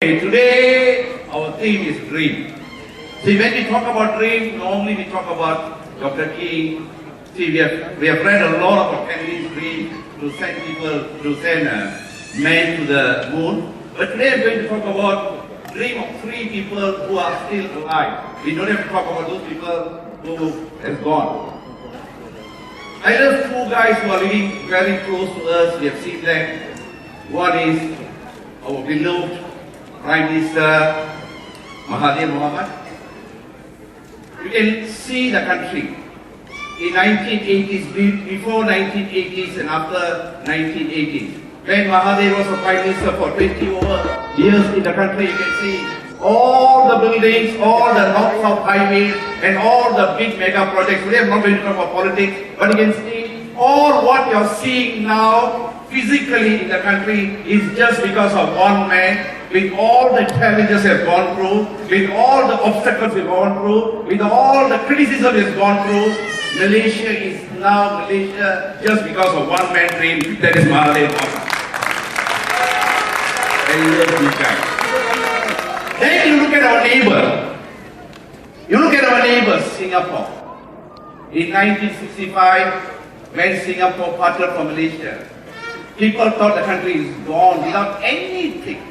Today, our theme is dream. See, when we talk about dream, normally we talk about Dr. King. See, we have read a lot of Kennedy's dream to send people, to send men to the moon. But today I'm going to talk about dream of three people who are still alive. We don't have to talk about those people who have gone. I have two guys who are living very close to us. We have seen them. One is our beloved Prime Minister Mahathir Mohamad. You can see the country in 1980s, before 1980s and after 1980s. When Mahathir was a Prime Minister for 20 over years in the country, you can see all the buildings, all the north-south highways and all the big mega projects. Today I'm not going to talk about politics, but you can see all what you're seeing now physically in the country is just because of one man. With all the challenges he has gone through, with all the obstacles he has gone through, with all the criticism he has gone through, Malaysia is now Malaysia just because of one man's dream, that is Mahathir Mohamad. I love these guys. Then you look at our neighbor. You look at our neighbor, Singapore. In 1965, when Singapore parted from Malaysia, people thought the country is gone without anything.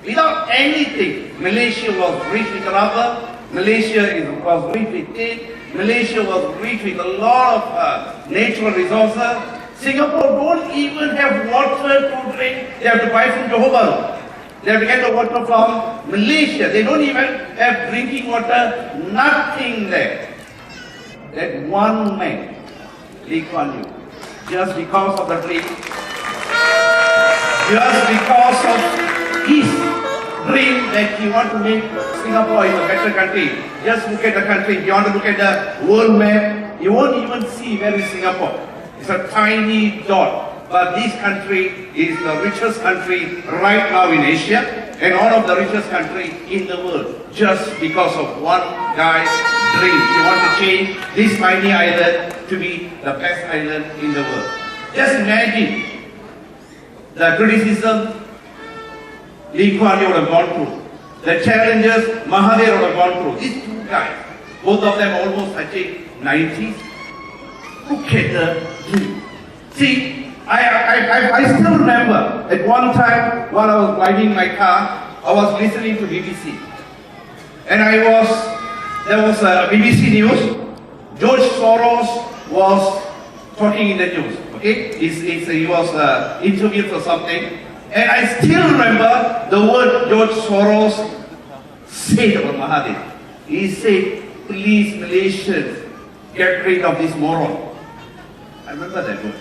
Without anything, Malaysia was rich with rubber, Malaysia was rich with tin, Malaysia was rich with a lot of natural resources. Singapore don't even have water to drink. They have to buy from Johor Bahru. They have to get the water from Malaysia. They don't even have drinking water, nothing there. That one man, Lee Kuan Yew, just because of the dream, just because of his dream that he wants to make Singapore is a better country. Just look at the country. If you want to look at the world map, you won't even see where is Singapore. It's a tiny dot. But this country is the richest country right now in Asia and one of the richest country in the world. Just because of one guy's dream. He wants to change this tiny island to be the best island in the world. Just imagine the criticism Lee Kuan Yew would have gone through. The challenges Mahathir would have gone through. These two guys, both of them almost touching 90s. Look at the dream. See, I still remember at one time while I was driving my car, I was listening to BBC. And there was a BBC news. George Soros was talking in the news. Okay, he was interviewed for something. And I still remember the word George Soros said about Mahathir. He said, please Malaysians, get rid of this moron. I remember that word.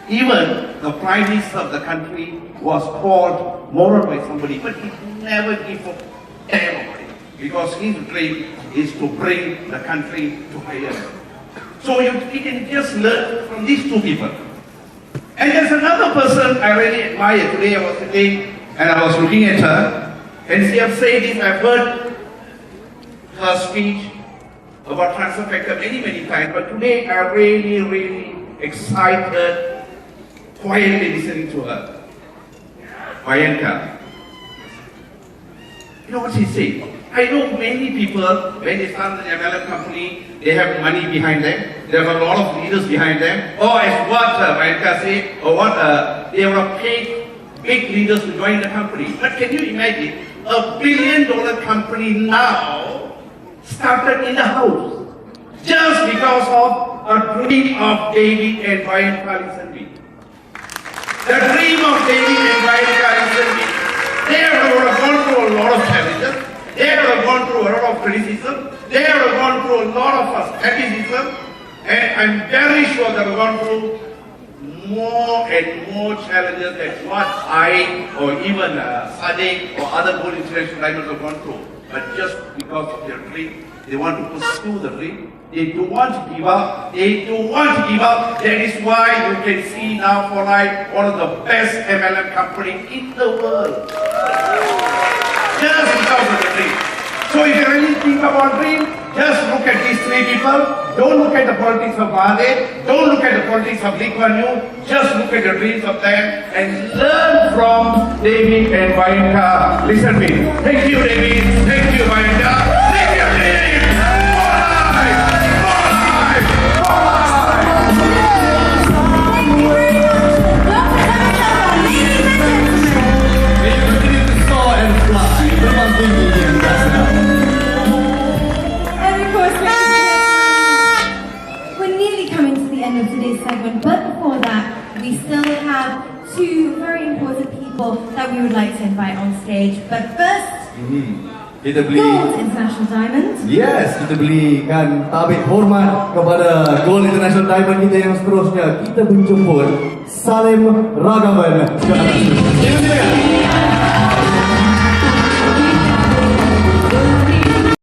Even the Prime Minister of the country was called moron by somebody, but he never gave a damn about it. Because his dream is to bring the country to higher level. So you can just learn from these two people. And there's another person I really admire. Today I was sitting and I was looking at her, and she has said this. I've heard her speech about transfer factor many times, but today I'm really excited, quietly listening to her. Priyanka. You know what she said? I know many people, when they start an MLM company, they have money behind them. There are a lot of leaders behind them. Or as what Priyanka said, or what they have paid big leaders to join the company. But can you imagine, $1 billion company now started in the house. Just because of a dream of David and Priyanka Lisanvi. The dream of David and Priyanka Lisanvi. They have gone through a lot of challenges. They have gone through a lot of criticism. They have gone through a lot of skepticism. And I'm very sure they have gone through more and more challenges than what I or even Sadiq or other gold international divers have gone through. But just because of their dream, they want to pursue the dream. They don't want to give up. They don't want to give up. That is why you can see now for life one of the best MLM companies in the world. Just because of the dream. So if you really think about dream, just look at these three people. Don't look at the politics of Mahathir. Don't look at the politics of Lee Kuan Yew. Just look at the dreams of them and learn from David and Vainka. Listen to me. Thank you, David. Thank you, Vainka. Thank you, David. Of today's segment, but before that, we still have two very important people that we would like to invite on stage. But first, Kita beli Gold International Diamond. Yes, kita belikan tabik hormat kepada Gold International Diamond kita yang seterusnya. Kita menjemput Salim Ragavan ke atas. Silakan.